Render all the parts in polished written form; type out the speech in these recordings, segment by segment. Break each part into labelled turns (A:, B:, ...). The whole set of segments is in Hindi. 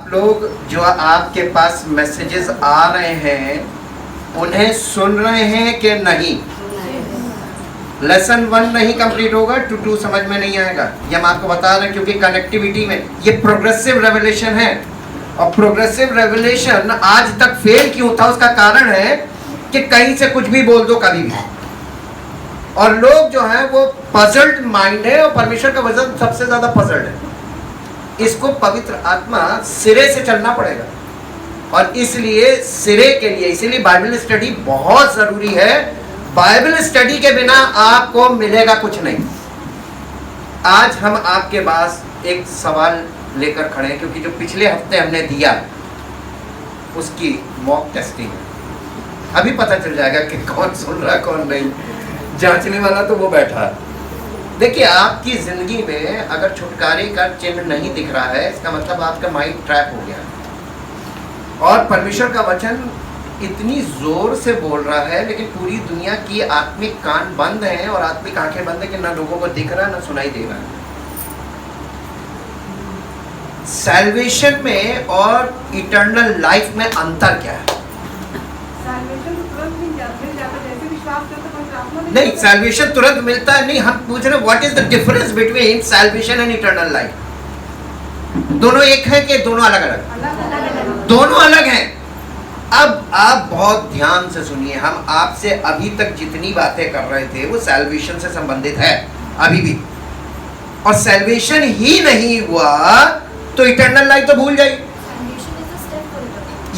A: लोग जो आपके पास मैसेजेस आ रहे हैं उन्हें सुन रहे हैं कि नहीं? लेसन 1 नहीं कंप्लीट होगा टू 2 समझ में नहीं आएगा। ये हम आपको बता रहे हैं क्योंकि कनेक्टिविटी में ये प्रोग्रेसिव रेवलेशन है। और प्रोग्रेसिव रेवलेशन आज तक फेल क्यों था, उसका कारण है कि कहीं से कुछ भी बोल दो कभी भी। और लोग जो है वो पजल्ड माइंड है और परमेश्वर का वजन सबसे ज्यादा पजल्ड है। इसको पवित्र आत्मा सिरे से चलना पड़ेगा और इसलिए सिरे के लिए इसीलिए बाइबल स्टडी बहुत जरूरी है। बाइबल स्टडी के बिना आपको मिलेगा कुछ नहीं। आज हम आपके पास एक सवाल लेकर खड़े हैं क्योंकि जो पिछले हफ्ते हमने दिया उसकी मॉक टेस्टिंग है। अभी पता चल जाएगा कि कौन सुन रहा कौन नहीं। जांचने वाला तो वो बैठा है। देखिए, आपकी जिंदगी में अगर छुटकारे का चिन्ह नहीं दिख रहा है इसका मतलब आपका माइंड ट्रैप हो गया। और परमेश्वर का वचन इतनी जोर से बोल रहा है लेकिन पूरी दुनिया की आत्मिक कान बंद हैं और आत्मिक आंखें बंद है कि ना लोगों को दिख रहा ना सुनाई दे रहा है। सैल्वेशन में और इटर्नल लाइफ में अंतर क्या है? नहीं, सैल्वेशन तुरंत मिलता है नहीं। हम पूछ रहे what is the difference between salvation and eternal life. दोनों एक है कि दोनों अलग अलग? दोनों अलग हैं। अब आप बहुत ध्यान से सुनिए, हम आपसे अभी तक जितनी बातें कर रहे थे वो सैल्वेशन से संबंधित है अभी भी। और सैल्वेशन ही नहीं हुआ तो इटर्नल लाइफ तो भूल जाइए।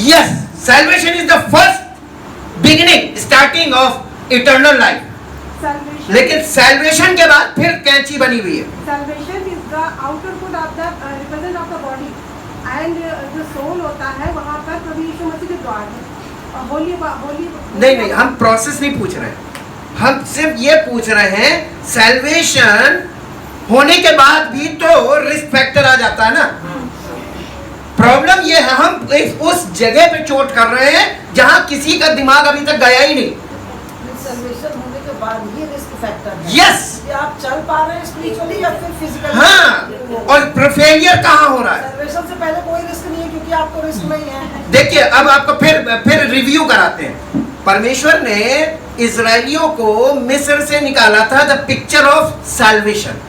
A: Yes, salvation is the first beginning starting of eternal life. लेकिन सैल्वेशन के बाद फिर कैंची बनी हुई है।
B: Salvation is the outer good of the represent of the body and जो सोल होता है वहां पर प्रभु यीशु मसीह के द्वार है। और होली
A: नहीं, हम प्रोसेस नहीं पूछ रहे हैं। हम सिर्फ ये पूछ रहे हैं सैल्वेशन होने के बाद भी तो रिस्क फैक्टर आ जाता है ना। प्रॉब्लम ये है हम उस जगह पे चोट कर रहे हैं जहां किसी का दिमाग अभी तक गया ही नहीं।
C: सैल्वेशन होने के बाद ही रिस्क फैक्टर है।
A: यस,
C: आप चल पा रहे हैं स्पिरिचुअली या फिर फिजिकली।
A: हाँ, और फेलियर कहाँ हो रहा है?
C: सैल्वेशन से पहले कोई रिस्क नहीं है क्योंकि आपको रिस्क नहीं है।
A: देखिए, अब आपको फिर रिव्यू कराते हैं। परमेश्वर ने इजराइलियों को मिस्र से निकाला था, द पिक्चर ऑफ सैल्वेशन,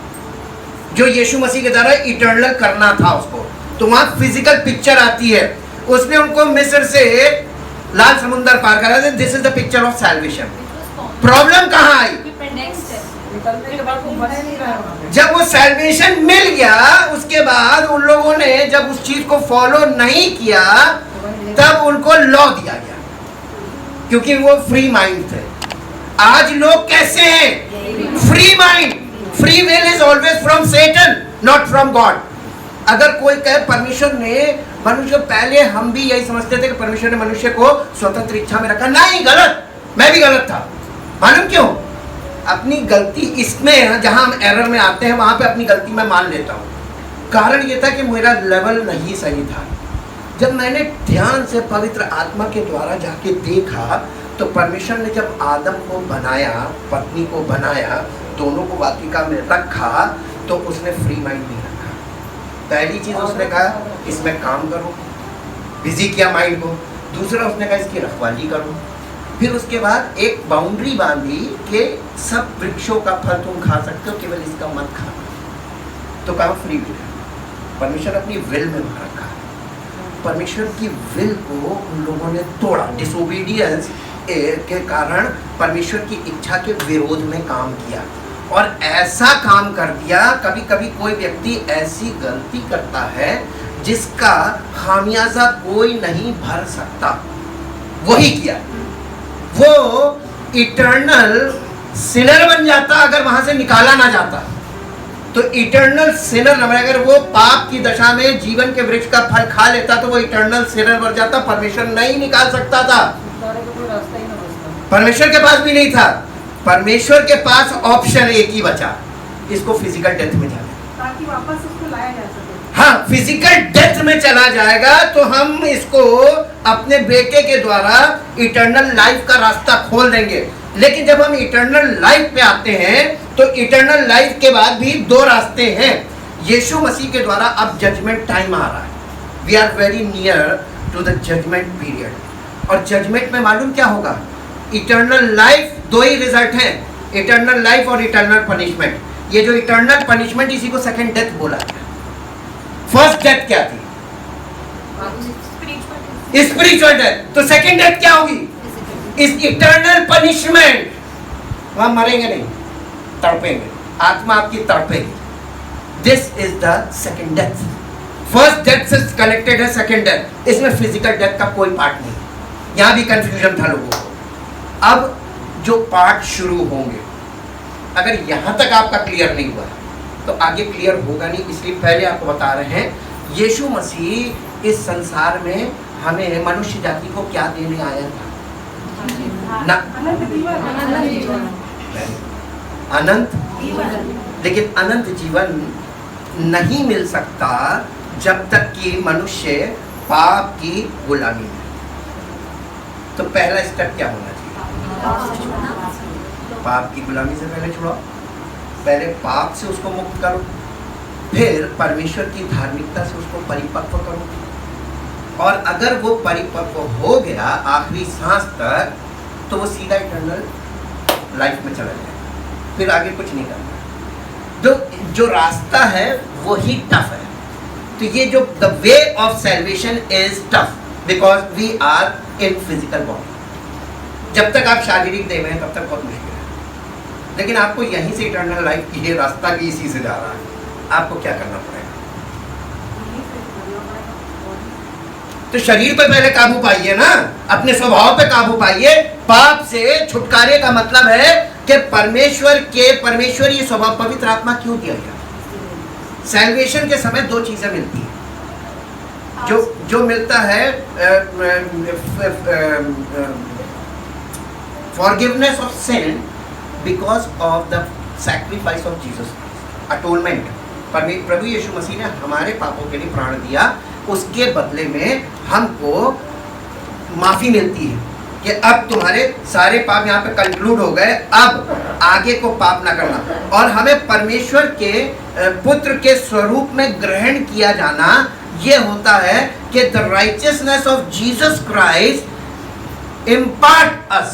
A: जो यीशु मसीह के द्वारा इटर्नल करना था उसको। तो वहां फिजिकल पिक्चर आती है। उसने उनको मिस्र से लाल समुद्र पार करा। This is the picture of salvation. Problem कहाँ आई?
C: निकलने के बाद वो बने नहीं रहा।
A: जब वो सैल्वेशन मिल गया उसके बाद उन लोगों ने जब उस चीज को फॉलो नहीं किया तब उनको लॉ दिया गया क्योंकि वो फ्री माइंड थे। आज लोग कैसे हैं? Free mind. Free will is always from Satan, not from God. अगर कोई कहे परमेश्वर ने मनुष्य, पहले हम भी यही समझते थे कि परमेश्वर ने मनुष्य को स्वतंत्र इच्छा में रखा। नहीं, गलत। मैं भी गलत था। मालूम क्यों? अपनी गलती इसमें जहां हम एरर में आते हैं वहां पे अपनी गलती मैं मान लेता हूं। कारण ये था कि मेरा लेवल नहीं सही था। जब मैंने ध्यान से पवित्र आत्मा के द्वारा जाके देखा तो परमेश्वर ने जब आदम को बनाया, पत्नी को बनाया, दोनों को वाटिका में रखा तो उसने फ्री माइंड नहीं रखा। पहली चीज उसने कहा इसमें काम करो, बिजी किया माइंड को। दूसरा उसने कहा इसकी रखवाली करो। फिर उसके बाद एक बाउंड्री बांधी कि सब वृक्षों का फल तुम खा सकते हो, केवल इसका मत खाना। तो कहा फ्री विल। परमेश्वर अपनी विल में रखा। परमेश्वर की विल को उन लोगों ने तोड़ा। डिसोबीडियंस के कारण परमेश्वर की इच्छा के विरोध में काम किया और ऐसा काम कर दिया। कभी कभी कोई व्यक्ति ऐसी गलती करता है जिसका खामियाजा कोई नहीं भर सकता। वही किया। वो इटर्नल सिनर बन जाता अगर वहां से निकाला ना जाता। तो इटर्नल सिनर न बने। अगर वो पाप की दशा में जीवन के वृक्ष का फल खा लेता तो वो इटर्नल सिनर बन जाता। परमेश्वर नहीं निकाल सकता था। परमेश्वर के पास भी नहीं था। परमेश्वर के पास ऑप्शन एक ही बचा, इसको फिजिकल डेथ में जाना,
B: ताकि वापस उसको लाया जा सके।
A: हाँ, फिजिकल डेथ में चला जाएगा तो हम इसको अपने बेटे के द्वारा इटर्नल लाइफ का रास्ता खोल देंगे। लेकिन जब हम इटर्नल लाइफ पे आते हैं तो इटर्नल लाइफ के बाद भी दो रास्ते हैं। यीशु मसीह के द्वारा अब जजमेंट टाइम आ रहा है। We are very near to the judgement period. और जजमेंट में मालूम क्या होगा? Eternal life. दो ही रिजल्ट हैं, इटर्नल लाइफ और इटर्नल पनिशमेंट. ये जो इटर्नल पनिशमेंट, इसी को सेकंड डेथ बोला गया. फर्स्ट डेथ क्या थी? Spiritual death. तो सेकंड डेथ क्या होगी? इस इटर्नल पनिशमेंट. वहां मरेंगे नहीं, तड़पेंगे, आत्मा आपकी तड़पेगी. This is the second death. First death से कनेक्टेड है सेकंड डेथ. इसमें फिजिकल डेथ का कोई पार्ट नहीं. यहां भी कंफ्यूजन था लोगों को. अब जो पार्ट शुरू होंगे, अगर यहां तक आपका क्लियर नहीं हुआ तो आगे क्लियर होगा नहीं. इसलिए पहले आपको बता रहे हैं, यीशु मसीह इस संसार में हमें, मनुष्य जाति को क्या देने आया था? अनंत. लेकिन अनंत जीवन नहीं मिल सकता जब तक कि मनुष्य पाप की गुलामी में. तो पहला स्टेप क्या होना चाहिए? पाप की गुलामी से पहले छुड़ाओ. पहले पाप से उसको मुक्त करो, फिर परमेश्वर की धार्मिकता से उसको परिपक्व करो. और अगर वो परिपक्व हो गया आखिरी सांस तक, तो वो सीधा इटर्नल लाइफ में चला जाए. फिर आगे कुछ नहीं करना. जो रास्ता है वो ही टफ है. तो ये जो the way of salvation is tough because we are in physical body. जब तक आप शारीरिक देह में हैं तब तक बहुत मुश्किल है. लेकिन आपको यहीं से इटर्नल लाइफ की ये रास्ता भी इसी से जा रहा है. आपको क्या करना पड़ेगा? तो शरीर पे पहले काबू पाइए ना, अपने स्वभाव पे काबू पाइए. पाप से छुटकारे का मतलब है कि परमेश्वरीय स्वभाव, पवित्र आत्मा क्यों दिया गया? सैल्वेशन के समय दो चीजें मिलती हैं. जो मिलता है forgiveness of sin because of the sacrifice of Jesus. Atonement. प्रभु यीशु मसीह ने हमारे पापों के लिए प्राण दिया. उसके बदले में हमको माफी मिलती है कि अब तुम्हारे सारे पाप यहाँ पे कंक्लूड हो गए, अब आगे को पाप ना करना. और हमें परमेश्वर के पुत्र के स्वरूप में ग्रहण किया जाना, ये होता है कि the righteousness of Jesus Christ impart us,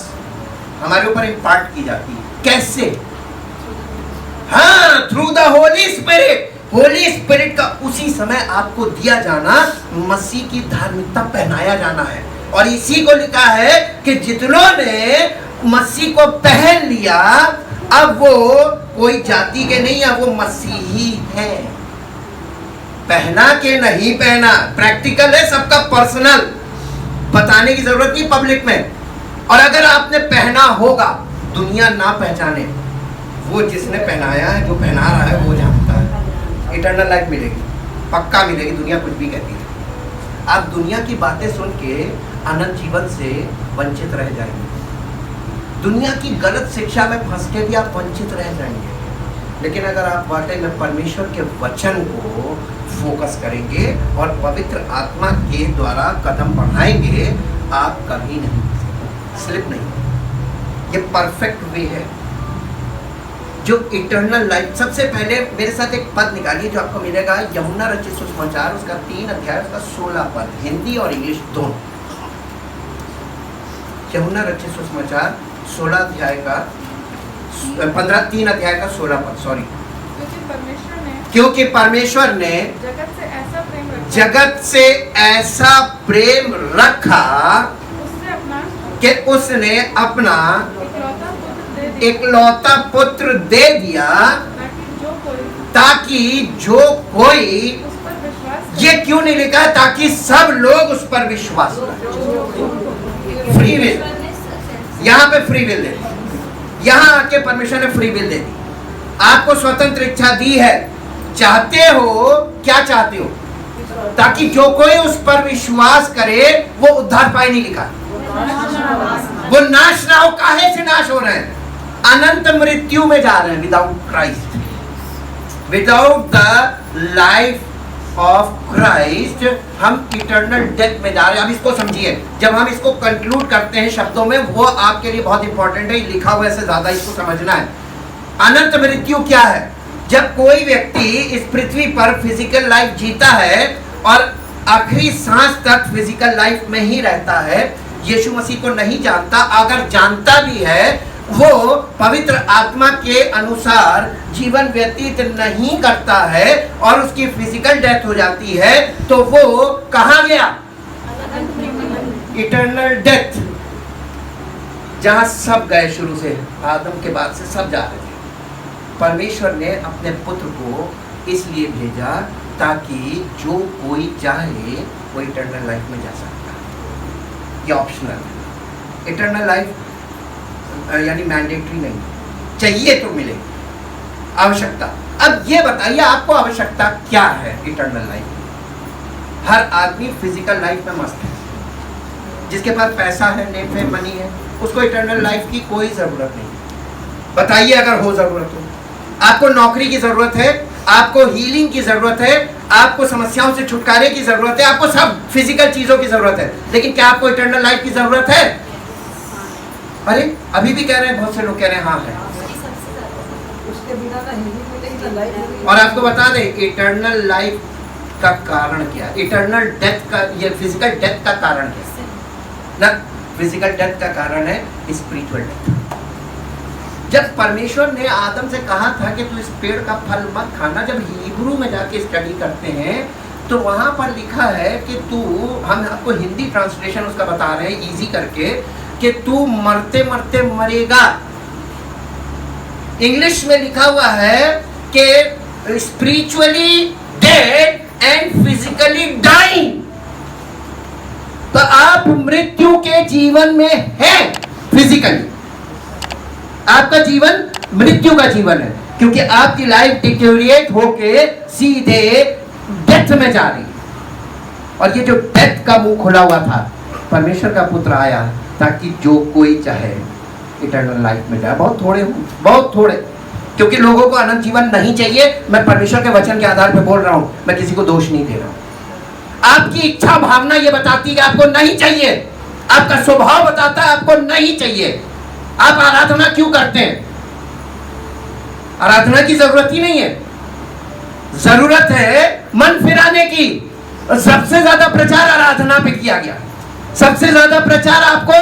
A: हमारे ऊपर इम्पार्ट की जाती है. कैसे? हाँ, through the Holy Spirit. Holy Spirit का उसी समय आपको दिया जाना, मसीह की धार्मिकता पहनाया जाना है. और इसी को लिखा है कि जितनों ने मसीह को पहन लिया, अब वो कोई जाति के नहीं, अब वो मसीही है. पहना के नहीं पहना, प्रैक्टिकल है, सबका पर्सनल, बताने की जरूरत नहीं पब्लिक में. और अगर आपने पहना होगा, दुनिया ना पहचाने, वो जिसने पहनाया है, जो पहना रहा है, वो जानता है. इटर्नल लाइफ मिलेगी, पक्का मिलेगी. दुनिया कुछ भी कहती है. आप दुनिया की बातें सुन के अनंत जीवन से वंचित रह जाएंगे. दुनिया की गलत शिक्षा में फंस के भी आप वंचित रह जाएंगे. लेकिन अगर आप वाकई में परमेश्वर के वचन को फोकस करेंगे और पवित्र आत्मा के द्वारा कदम बढ़ाएंगे, आप कभी नहीं स्लिप नहीं. ये परफेक्ट वे है जो इटर्नल लाइफ. सबसे पहले मेरे साथ एक पद निकालिए जो आपको मिलेगा, यूहन्ना रचित सुसमाचार, उसका 3 अध्याय, उसका 16 पद, हिंदी और इंग्लिश दोनों. यूहन्ना रचित सुसमाचार 16 अध्याय का 3 अध्याय का 16 पद. सॉरी. क्योंकि परमेश्वर ने जगत से ऐसा प्रेम रखा कि उसने अपना इकलौता पुत्र दे दिया, ताकि जो कोई, ये क्यों नहीं लिखा है ताकि सब लोग उस पर विश्वास करें? Free will. यहाँ पे फ्री विल दे दी. यहाँ आके परमेश्वर ने फ्री विल दे दी. आपको स्वतंत्र इच्छा दी है. चाहते हो, क्या चाहते हो? ताकि जो कोई उस पर विश्वास करे वो उद्धार पाए. नहीं लिखा, वो नाश ना हो. काहे से नाश हो रहे हैं? अनंत मृत्यु में जा रहे हैं. Without Christ, without the life of Christ हम इटर्नल डेथ में जा रहे हैं. अब इसको समझिए. जब हम इसको कंक्लूड करते हैं शब्दों में, वो आपके लिए बहुत इंपॉर्टेंट है. लिखा हुआ से ज्यादा इसको समझना है. अनंत मृत्यु क्या है? जब कोई व्यक्ति इस पृथ्वी पर फिजिकल लाइफ जीता है और आखिरी सांस तक फिजिकल लाइफ में ही रहता है, यीशु मसीह को नहीं जानता, अगर जानता भी है वो पवित्र आत्मा के अनुसार जीवन व्यतीत नहीं करता है और उसकी फिजिकल डेथ हो जाती है, तो वो कहाँ गया? इटर्नल डेथ, जहां सब गए शुरू से, आदम के बाद से सब जा रहे थे। परमेश्वर ने अपने पुत्र को इसलिए भेजा ताकि जो कोई चाहे वो इटर्नल लाइफ में जा सकता है। ये ऑप्शनल है, इटर्नल लाइफ यानी मैंडेटरी नहीं, चाहिए तो मिले, आवश्यकता। अब ये बताइए आपको आवश्यकता क्या है इटर्नल लाइफ में? हर आदमी फिजिकल लाइफ में मस्त है, जिसके पास पैसा है, नेम फेम मनी है, उसको इटर्नल लाइफ की कोई जरूरत नहीं। बताइए अगर हो जरूरत हो, आपको नौकरी की जरूरत है, आपको हीलिंग की जरूरत है, आपको समस्याओं से छुटकारे की जरूरत है, आपको सब फिजिकल चीजों की जरूरत है, लेकिन क्या आपको इटर्नल लाइफ की जरूरत है? अरे अभी भी कह रहे हैं, बहुत से लोग कह रहे हैं हाँ है।
C: उसके बिना ना हीलिंग मिलेगी ना लाइफ मिलेगी।
A: और आपको बता दें इटर्नल लाइफ का कारण क्या, इटर्नल डेथ का, ये फिजिकल डेथ का कारण क्या ना? फिजिकल डेथ का कारण है स्पिरिचुअल डेथ। जब परमेश्वर ने आदम से कहा था कि तू इस पेड़ का फल मत खाना, जब हिब्रू में जाके स्टडी करते हैं तो वहां पर लिखा है कि तू, हम आपको हिंदी ट्रांसलेशन उसका बता रहे हैं इजी करके, कि तू मरते मरते मरेगा। इंग्लिश में लिखा हुआ है कि spiritually dead and physically dying. तो आप मृत्यु के जीवन में हैं फिजिकली, आपका जीवन मृत्यु का जीवन है, क्योंकि आपकी लाइफ डिटेरिएट होके सीधे डेथ में जा रही है। और ये जो डेथ का मुंह खुला हुआ था, परमेश्वर का पुत्र आया ताकि जो कोई चाहे इटर्नल लाइफ में जाए। बहुत थोड़े हूँ, बहुत थोड़े, क्योंकि लोगों को अनंत जीवन नहीं चाहिए। मैं परमेश्वर के वचन के आधार पर बोल रहा हूँ, मैं किसी को दोष नहीं दे रहा हूँ। आपकी इच्छा भावना ये बताती है कि आपको नहीं चाहिए, आपका स्वभाव बताता है आपको नहीं चाहिए। आप आराधना क्यों करते हैं? आराधना की जरूरत ही नहीं है, जरूरत है मन फिराने की। सबसे ज्यादा प्रचार आराधना पे किया गया, सबसे ज्यादा प्रचार आपको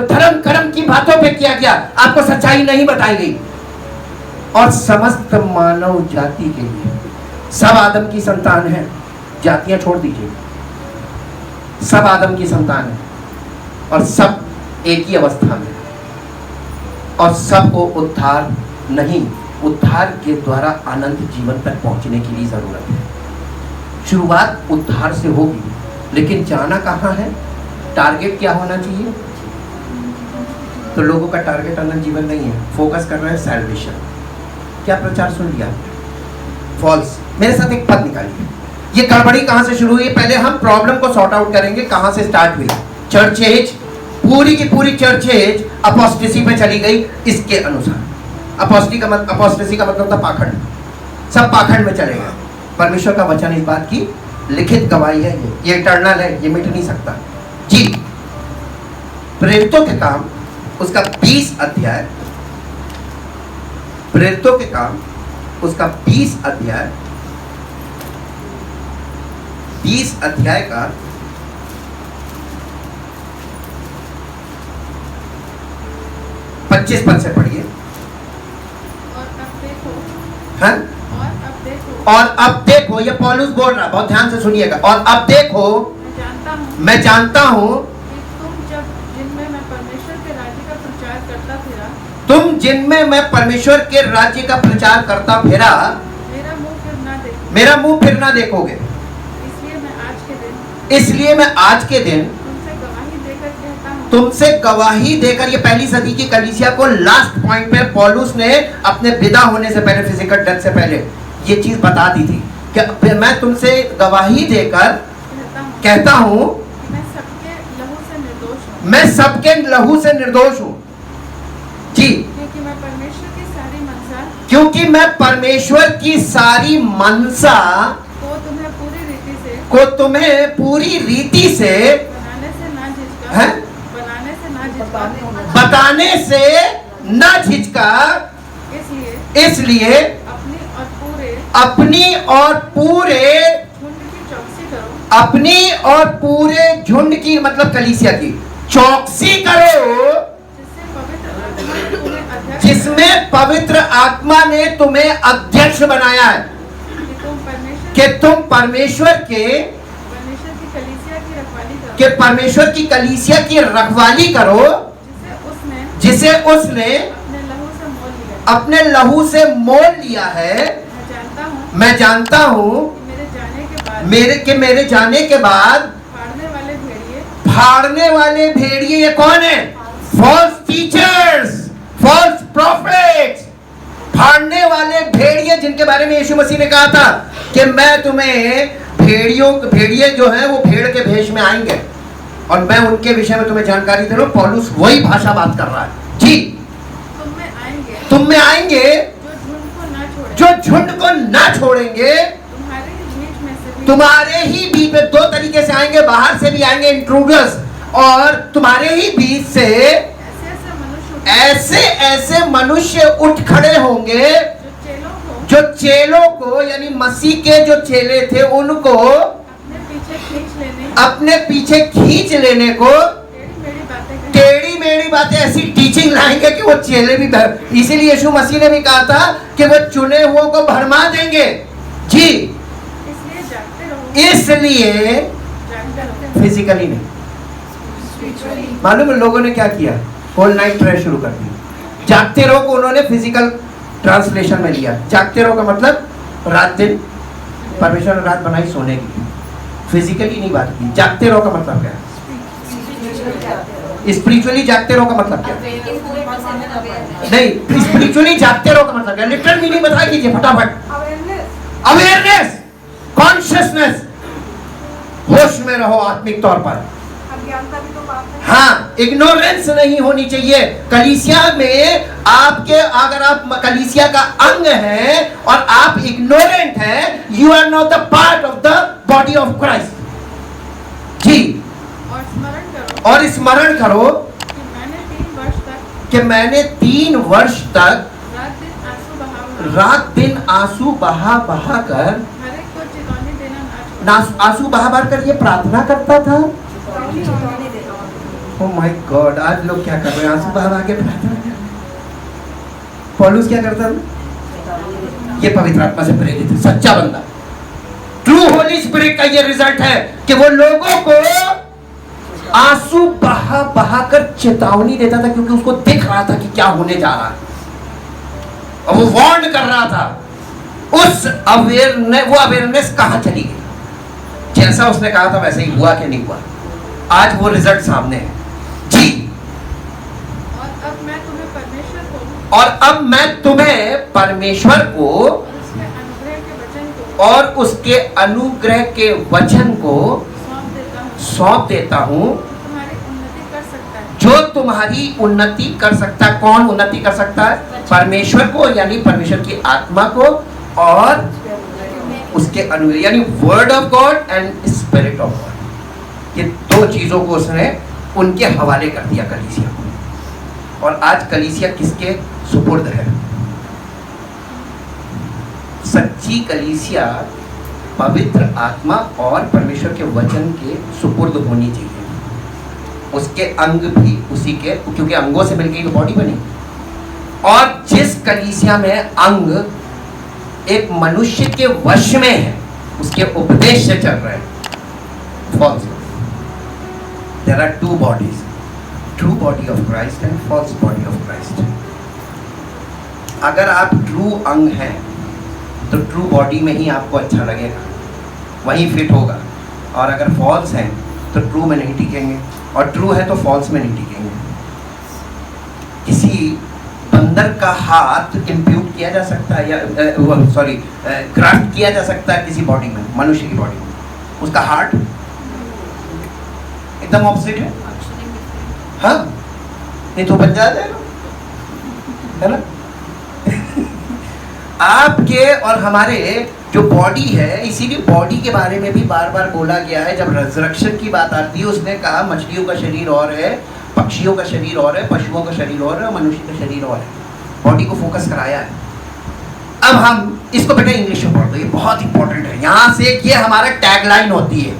A: धर्म कर्म की बातों पे किया गया, आपको सच्चाई नहीं बताई गई। और समस्त मानव जाति के लिए, सब आदम की संतान है, जातियां छोड़ दीजिए, सब आदम की संतान है और सब एक ही अवस्था में, और सबको उद्धार नहीं, उद्धार के द्वारा अनंत जीवन तक पहुंचने के लिए जरूरत है। शुरुआत उद्धार से होगी, लेकिन जाना कहां है? टारगेट क्या होना चाहिए? तो लोगों का टारगेट अनंत जीवन नहीं है, फोकस कर रहे हैं सैल्वेशन। क्या प्रचार सुन लिया? फॉल्स। मेरे साथ एक पद निकालिए, ये गड़बड़ी कहां से शुरू हुई? पहले हम प्रॉब्लम को सॉर्ट आउट करेंगे, कहां से स्टार्ट हुई। चर्च एज, पूरी की पूरी चर्च एज अपोस्टेसी पे चली गई इसके अनुसार। अपोस्टेसी का मतलब था पाखंड, सब पाखंड में चले गए। परमेश्वर का वचन इस बात की लिखित गवाही है, ये इटर्नल है, ये मिट नहीं सकता जी। प्रेरितों के काम उसका 20 अध्याय, प्रेरितों के काम उसका 20 अध्याय, 20 अध्याय का 25 पद से पढ़िए। हाँ? और अब देखो, ये पौलुस बोल रहा, बहुत ध्यान से सुनिएगा। और अब देखो, मैं जानता हूँ
D: तुम जिनमें मैं परमेश्वर के राज्य का प्रचार करता फिरा,
A: तुम जिनमें मैं परमेश्वर के राज्य का प्रचार करता फिरा,
D: मेरा मुंह
A: फिर ना देखोगे। इसलिए मैं आज के दिन तुमसे गवाही देकर, ये पहली सदी की कलीसिया को लास्ट पॉइंट पे पौलुस ने अपने विदा होने से पहले, फिजिकल डेथ से पहले ये चीज बता दी थी कि मैं तुमसे गवाही देकर कहता हूं
D: मैं सबके लहू से निर्दोष हूँ।
A: मैं सबके लहू से निर्दोष हूँ जी,
D: क्योंकि मैं परमेश्वर की सारी मनसा,
A: क्योंकि मैं परमेश्वर की सारी मनसा
D: को तुम्हें पूरी रीति से, बनाने से ना झिझका,
A: है? बताने से ना झिझका, इसलिए अपनी और पूरे अपनी और पूरे झुंड की मतलब कलीसिया की चौकसी करो
D: जिससे पवित्र आत्मा ने तुम्हें अध्यक्ष
A: जिसमें पवित्र आत्मा ने तुम्हें अध्यक्ष बनाया है कि तुम परमेश्वर की कलीसिया की रखवाली करो, जिसे उसने अपने लहू से मोल लिया है। मैं जानता हूँ मेरे जाने के बाद फाड़ने वाले भेड़िए ये कौन है? फॉल्स टीचर्स, फॉल्स प्रॉफिट्स, फाड़ने वाले भेड़िए जिनके बारे में यीशु मसीह ने कहा था कि मैं तुम्हें भेड़िए जो है वो भेड़ के भेष में आएंगे और मैं उनके विषय में तुम्हें जानकारी दे रहा हूं। पौलुस वही भाषा बात कर रहा है जी। तुम में आएंगे जो झुंड को ना छोड़ेंगे, तुम्हारे ही बीच में दो तरीके से आएंगे, बाहर से भी आएंगे इंट्रूडर्स, और तुम्हारे ही बीच से ऐसे मनुष्य उठ खड़े होंगे जो चेलों को यानी मसीह के जो चेले थे उनको अपने पीछे खींच लेने को टेढ़ी मेढ़ी बातें ऐसी टीचिंग लाएंगे कि वो चेले भी इसीलिए यीशु मसीह ने भी कहा था कि वो चुने हुओं को भरमा देंगे जी। इसलिए फिजिकली नहीं। मालूम है लोगों ने क्या किया? होल नाइट प्रेयर शुरू कर दी। जागते रहो को उन्होंने फिजिकल ट्रांसलेशन में लिया। जागते रहो का मतलब रात दिन, परमेश्वर ने रात बनाई सोने की, फिजिकली नहीं बात की। जागते रहो का मतलब क्या है? स्पिरिचुअली जागते रहो का मतलब क्या है? नहीं, स्पिरिचुअली जागते रहो का मतलब क्या? लिटरल मीनिंग बता कीजिए फटाफट। अवेयरनेस, कॉन्शियसनेस, होश में रहो आत्मिक तौर पर। हाँ, इग्नोरेंस नहीं होनी चाहिए। कलीसिया में आपके अगर आप कलीसिया का अंग हैं और आप इग्नोरेंट हैं, you are not the part of the body of Christ ji. और स्मरण करो कि मैंने 3 वर्ष तक रात दिन आंसू बहा कर आंसू बहा कर ये प्रार्थना करता था। ओह माय गॉड, आज लोग क्या कर रहे हैं? आंसू बहा के प्रार्थना कर। पौलुस क्या करता था? ये पवित्र आत्मा से प्रेरित है, सच्चा बंदा। ट्रू होली स्पिरिट का ये रिजल्ट है कि वो लोगों को आंसू बहा कर चेतावनी देता था, क्योंकि उसको दिख रहा था कि क्या होने जा रहा है और वो वार्न कर रहा था। उस अवेयरनेस कहां चली गई? जैसा उसने कहा था वैसे ही हुआ कि नहीं हुआ? आज वो रिजल्ट सामने है जी।
D: और अब मैं तुम्हें परमेश्वर को
A: और उसके अनुग्रह के वचन को सौंप देता हूं जो तुम्हारी उन्नति कर सकता है। कौन उन्नति कर सकता है? परमेश्वर को, यानी परमेश्वर की आत्मा को और उसके अनुग्रह यानी word of God and spirit of God. ये 2 चीजों को उसने उनके हवाले कर दिया कलीसिया को। और आज कलीसिया किसके सुपुर्द है? सच्ची कलीसिया पवित्र आत्मा और परमेश्वर के वचन के सुपुर्द होनी चाहिए। उसके अंग भी उसी के, क्योंकि अंगों से मिलकर तो बॉडी बनी। और जिस कलीसिया में अंग एक मनुष्य के वश में है, उसके उपदेश से चल रहे हैं, false. There are 2 bodies, true body of Christ and false body of Christ. अगर आप ट्रू अंग हैं तो ट्रू बॉडी में ही आपको अच्छा लगेगा, वहीं फिट होगा। और अगर फॉल्स हैं तो ट्रू में नहीं टिकेंगे, और ट्रू है तो फॉल्स में नहीं टिकेंगे। किसी बंदर का हाथ इंप्यूट किया जा सकता है, या ग्राफ्ट किया जा सकता है किसी बॉडी में, मनुष्य की बॉडी में। उसका हार्ट एकदम ऑपोजिट है, हाँ, नहीं तो बन जाएगा, है ना? आपके और हमारे जो बॉडी है, इसीलिए बॉडी के बारे में भी बार बार बोला गया है। जब रिजरेक्शन की बात आती है, उसने कहा मछलियों का शरीर और है, पक्षियों का शरीर और है, पशुओं का शरीर और है, मनुष्य का शरीर और है। बॉडी को फोकस कराया है। अब हम इसको बेटा इंग्लिश में पढ़ दो, ये बहुत इंपॉर्टेंट है। यहाँ से ये हमारा टैगलाइन होती है,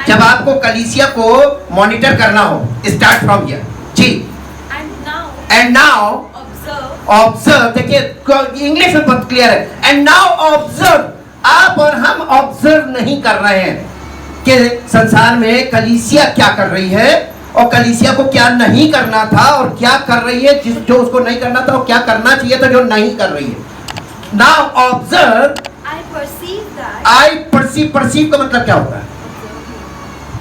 A: जब आपको कलीसिया को मॉनिटर करना हो, स्टार्ट फ्रॉम हियर जी। एंड नाउ ऑब्जर्व, देखिए इंग्लिश में बहुत क्लियर है। एंड नाउ ऑब्जर्व, आप और हम ऑब्जर्व नहीं कर रहे हैं कि संसार में कलीसिया क्या कर रही है और कलीसिया को क्या नहीं करना था और क्या कर रही है, जो उसको नहीं करना था और क्या करना चाहिए था जो नहीं कर रही है। नाउ ऑब्जर्व, आई परसीव का मतलब क्या होता है?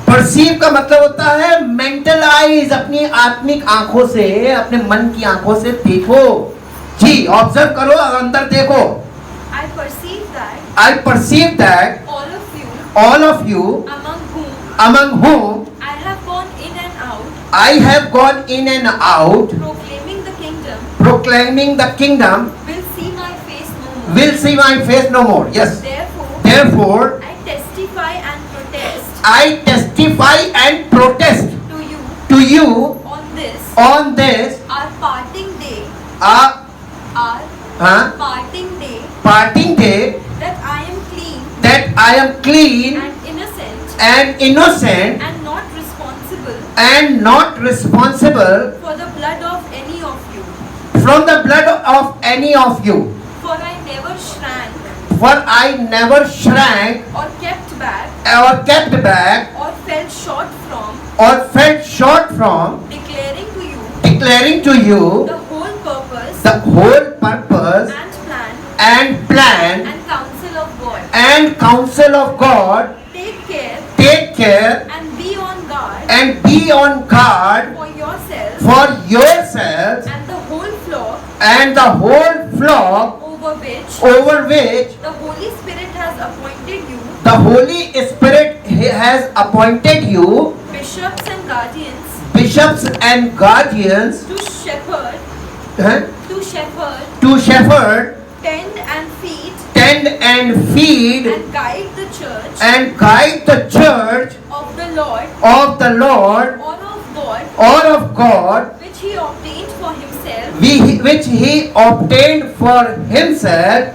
A: परसीव का मतलब होता है मेंटल आईज, अपनी आत्मिक आंखों से, अपने मन की आंखों से देखो जी। ऑब्जर्व करो और अंदर देखो। I perceive that all of you among whom
E: I have gone in and out,
A: I have gone in and out, proclaiming the kingdom,
E: will see my face no more.
A: will see my face no more. Yes. Therefore,
E: I testify and protest
A: I testify and protest
E: to you
A: on this
E: our parting day,
A: our
E: our parting day,
A: parting day,
E: that I am clean
A: that I am clean
E: and innocent
A: and
E: and not responsible
A: for the blood of any of you.
E: from the blood of any of you.
A: For I never shrank
E: or kept back
A: or fell short from
E: declaring to you
A: the
E: the whole purpose
A: and plan
E: and counsel of God.
A: Take care
E: And be
A: on guard
E: for yourselves
A: and the
E: whole flock
A: over which
E: the Holy Spirit has appointed you,
A: the Holy Spirit has appointed you
E: bishops and guardians,
A: to shepherd,
E: to shepherd,
A: tend and
E: feed,
A: and guide the church
E: and guide the church
A: of the Lord,
E: of the Lord
A: or of God,
E: which he obtained for himself,
A: which he obtained for himself,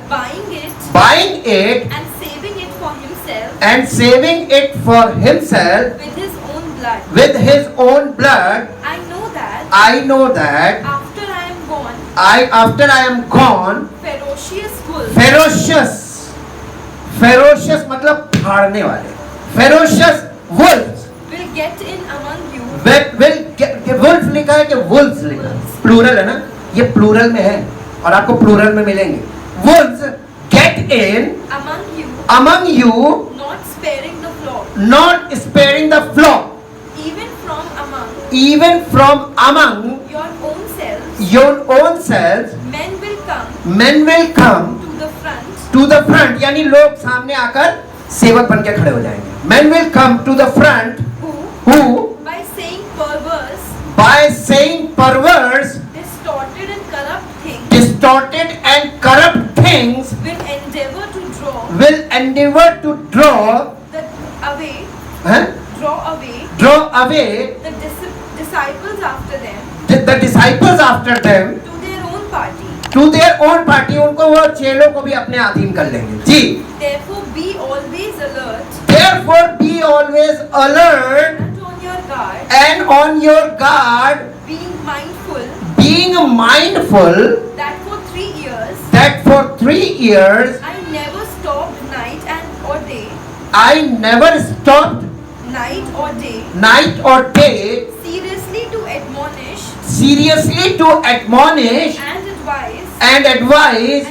E: buying it
A: and saving it for himself
E: and saving it for himself
A: with his own blood.
E: with his own blood.
A: I know that
E: After I am gone,
A: after I am gone, ferocious मतलब फाड़ने वाले, ferocious wolves
E: will get in among you,
A: wolf लिखा है कि wolves लिखा है, प्लूरल है ना, ये प्लूरल में है और आपको प्लूरल में मिलेंगे। wolves get in among you,
E: not sparing the flock,
A: not sparing the flock,
E: even from among
A: your own selves,
E: men will come
A: to the front, यानी लोग सामने आकर सेवक बन के खड़े हो जाएंगे। Men will come to the front who
E: by
A: saying perverse,
E: distorted
A: and corrupt things,
E: will
A: endeavor to draw
E: away
A: the
E: disciples after them
A: disciples after them
E: to their own party.
A: उनको वो चेलों को भी अपने अधीन कर लेंगे जी।
E: Therefore be always
A: alert
E: and on your guard,
A: and on your guard,
E: being mindful
A: that for 3 years
E: I never stopped night or day seriously to admonish
A: and advise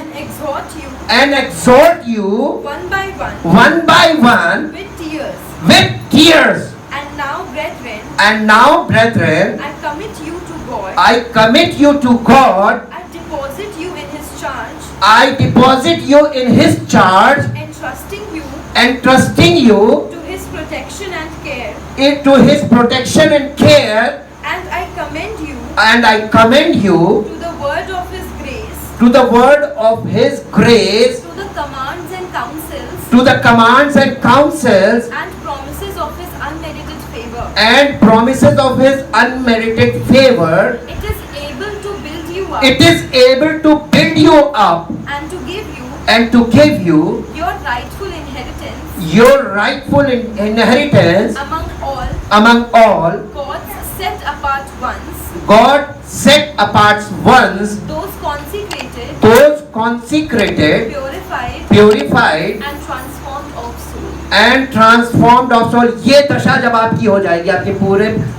E: and exhort you
A: one by one
E: with tears.
A: tears.
E: And
A: now, brethren,
E: I commit you to God.
A: I commit you to God.
E: I deposit you in His charge,
A: entrusting you
E: to His protection and care.
A: into His protection and care.
E: And I
A: commend you
E: to the word of His grace,
A: to the word of His grace,
E: to the commands and counsels
A: to the commands and counsels
E: and promises of His unmerited favor.
A: and promises of His unmerited favor.
E: It is able to build you up
A: It is able to build you up
E: and to give you
A: and to give you
E: your rightful inheritance
A: your rightful inheritance
E: among all
A: God
E: set apart ones,
A: set apart ones,
E: those consecrated,
A: purified
E: and transformed of soul.
A: ये दशा जब आपकी हो जाएगी, आपके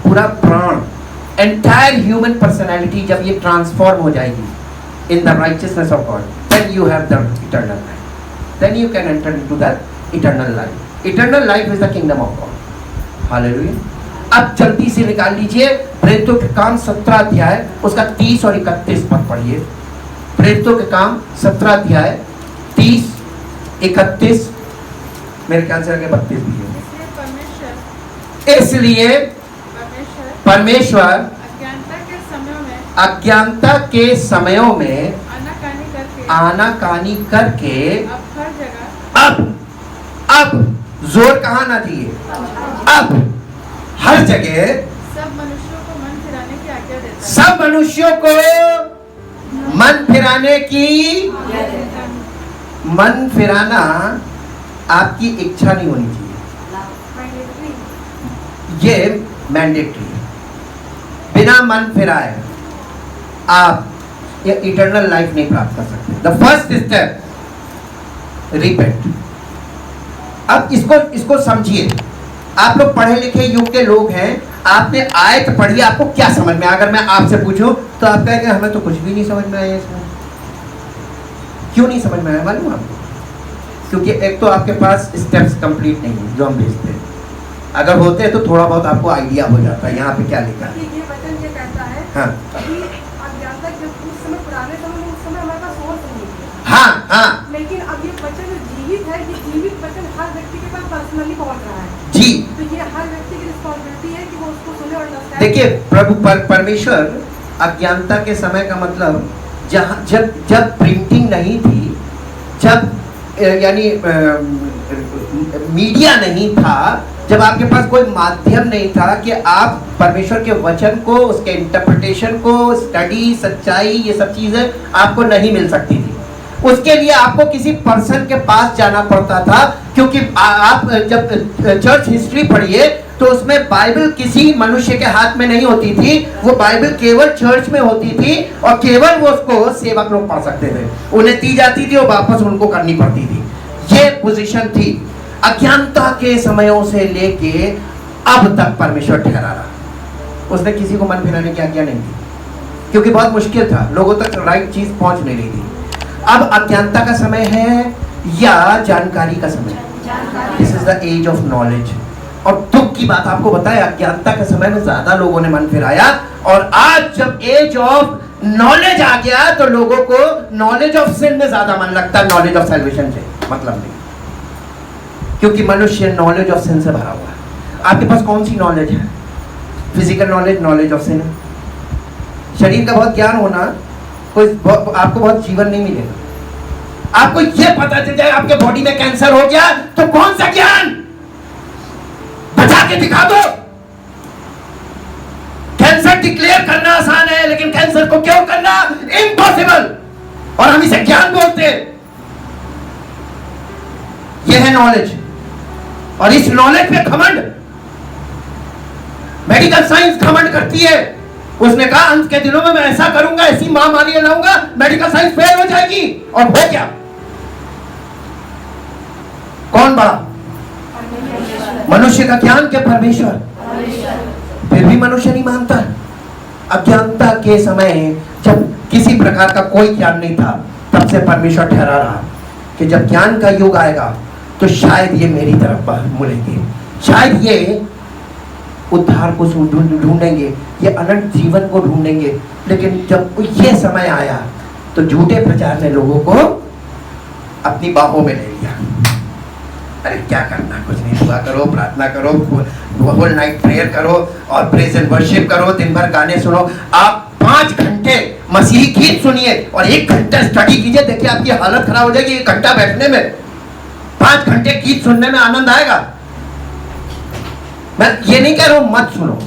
A: पूरा प्राण, entire human personality जब ये ट्रांसफॉर्म हो जाएगी in the righteousness of God, then you have the eternal life. Then you can enter into the eternal life. Eternal life is the kingdom of God. Hallelujah. अब जल्दी से निकाल लीजिए प्रेरितों के काम 17 अध्याय उसका 30 और 31 पद पढ़िए। प्रेरितों के काम 17 अध्याय 30, 31, मेरे ख्याल से आगे 32 भी है। इसलिए परमेश्वर अज्ञानता के समयों में आनाकानी करके अब जोर कहाँ ना दिए, अब हर जगह
D: सब मनुष्यों को मन फिराने की आज्ञा देता है।
A: सब मनुष्यों को मन फिराने की, मन फिराना आपकी इच्छा नहीं होनी चाहिए, ये मैंडेटरी। बिना मन फिराए आप ये इटर्नल लाइफ नहीं प्राप्त कर सकते। The first step repent. अब इसको समझिए, आप लोग पढ़े लिखे युग के लोग हैं, आपने आयत पढ़ी, आपको क्या समझ में? अगर मैं आपसे पूछूं तो आप कहेंगे हमें तो कुछ भी नहीं समझ में आया इसमें। क्यों नहीं समझ में आया मालूम आपको? क्योंकि एक तो आपके पास स्टेप्स कंप्लीट नहीं है जो हम भेजते हैं। अगर होते तो थोड़ा बहुत आपको आइडिया हो जाता है यहाँ पे क्या लिखा है।
B: ये वचन ये कहता है
A: हाँ
B: कि अज्ञानता जब उस समय पुराने समय में, उस समय हमारे पास सोच नहीं थी।
A: हाँ
B: लेकिन अब ये वचन जो जीवित है, ये जीवित वचन हर व्यक्ति के पास पर्सनली पहुंच रहा है
A: जी।
B: तो ये हर व्यक्ति की रिस्पॉन्सिबिलिटी है कि वो उसको सुने और understand
A: देखिए प्रभु परमेश्वर अज्ञानता के समय का मतलब जहाँ जब प्रिंटिंग नहीं थी, जब यानी मीडिया नहीं था, जब आपके पास कोई माध्यम नहीं था कि आप परमेश्वर के वचन को, उसके इंटरप्रिटेशन को, स्टडी, सच्चाई, ये सब चीजें आपको नहीं मिल सकती थी। उसके लिए आपको किसी पर्सन के पास जाना पड़ता था, क्योंकि आप जब चर्च हिस्ट्री पढ़िए तो उसमें बाइबल किसी मनुष्य के हाथ में नहीं होती थी, वो बाइबल केवल चर्च में होती थी और केवल वो उसको सेवक लोग पढ़ सकते थे, उन्हें दी जाती थी और वापस उनको करनी पड़ती थी। ये पोजीशन थी। अज्ञानता के समयों से लेके अब तक परमेश्वर ठहरा रहा, उसने किसी को मन फिराने की आज्ञा नहीं दी, क्योंकि बहुत मुश्किल था, लोगों तक राइट चीज पहुंच नहीं रही थी। अब अज्ञानता का समय है या जानकारी का समय? This is the age of knowledge. और दुख की बात आपको बताए, अज्ञानता के समय में ज्यादा लोगों ने मन फिराया, और आज जब एज ऑफ नॉलेज आ गया तो लोगों को नॉलेज ऑफ सिन में ज्यादा मन लगता है, नॉलेज ऑफ सैल्वेशन से मतलब नहीं, क्योंकि मनुष्य नॉलेज ऑफ सिन से भरा हुआ है। आपके पास कौन सी नॉलेज है? Physical knowledge, knowledge of sin. शरीर का बहुत ज्ञान होना आपको बहुत जीवन नहीं मिलेगा। आपको यह पता चल जाए आपके बॉडी में कैंसर हो गया तो कौन सा ज्ञान? बचा के दिखा दो। कैंसर डिक्लेयर करना आसान है, लेकिन कैंसर को क्यों करना? इम्पॉसिबल। और हम इसे ज्ञान बोलते हैं। यह है नॉलेज, और इस नॉलेज पे घमंड, मेडिकल साइंस घमंड करती है। उसने कहा अंत के दिनों में मैं ऐसा करूंगा, ऐसी महामारी लाऊंगा, मेडिकल साइंस फेल हो जाएगी, और हो गया। कौन बड़ा? मनुष्य का ज्ञान के परमेश्वर। फिर भी मनुष्य नहीं मानता। अज्ञानता के समय जब किसी प्रकार का कोई ज्ञान नहीं था, तब से परमेश्वर ठहरा रहा कि जब ज्ञान का युग आएगा तो शायद ये मेरी तरफ मुड़ेंगे, शायद ये उद्धार को ढूंढेंगे, ये अनंत जीवन को ढूंढेंगे। लेकिन जब ये समय आया तो झूठे प्रचार ने लोगों को अपनी बाहों में ले लिया। अरे क्या करना, कुछ नहीं, दुआ करो, प्रार्थना करो, होल नाइट प्रेयर करो और प्रेज एंड वर्शिप करो, दिन भर गाने सुनो। आप 5 घंटे मसीही गीत सुनिए और 1 घंटा स्टडी कीजिए, देखिए आपकी हालत खराब हो जाएगी। 1 घंटा बैठने में, 5 घंटे गीत सुनने में आनंद आएगा। मैं ये नहीं कह रहा हूं मत सुनो,